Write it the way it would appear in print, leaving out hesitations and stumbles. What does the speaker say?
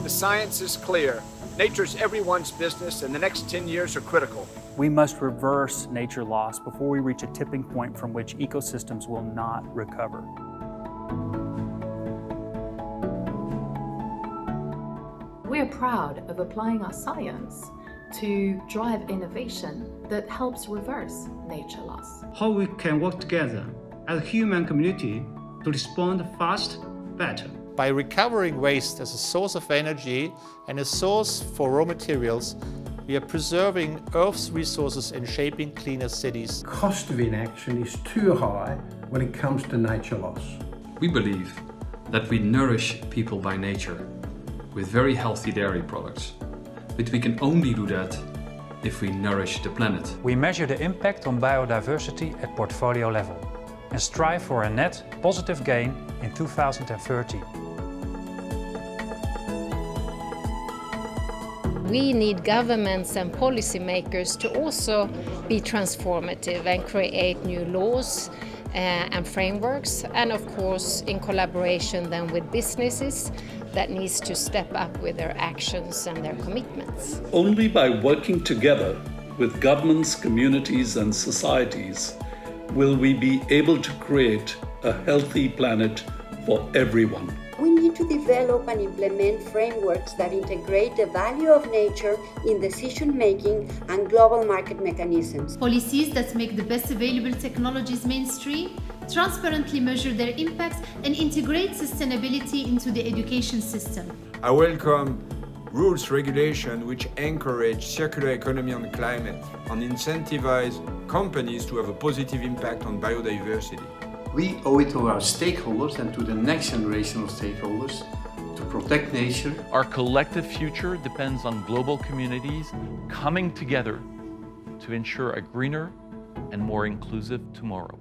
The science is clear. Nature's everyone's business, and the next 10 years are critical. We must reverse nature loss before we reach a tipping point from which ecosystems will not recover. We're proud of applying our science to drive innovation that helps reverse nature loss. How we can work together as a human community to respond fast, better. By recovering waste as a source of energy and a source for raw materials, we are preserving Earth's resources and shaping cleaner cities. Cost of inaction is too high when it comes to nature loss. We believe that we nourish people by nature with very healthy dairy products, but we can only do that if we nourish the planet. We measure the impact on biodiversity at portfolio level and strive for a net positive gain in 2030. We need governments and policymakers to also be transformative and create new laws and frameworks, and of course in collaboration then with businesses that needs to step up with their actions and their commitments. Only by working together with governments, communities and societies will we be able to create a healthy planet for everyone. We need to develop and implement frameworks that integrate the value of nature in decision-making and global market mechanisms. Policies that make the best available technologies mainstream, transparently measure their impacts, and integrate sustainability into the education system. I welcome rules regulation which encourage circular economy and climate and incentivize companies to have a positive impact on biodiversity. We owe it to our stakeholders and to the next generation of stakeholders to protect nature. Our collective future depends on global communities coming together to ensure a greener and more inclusive tomorrow.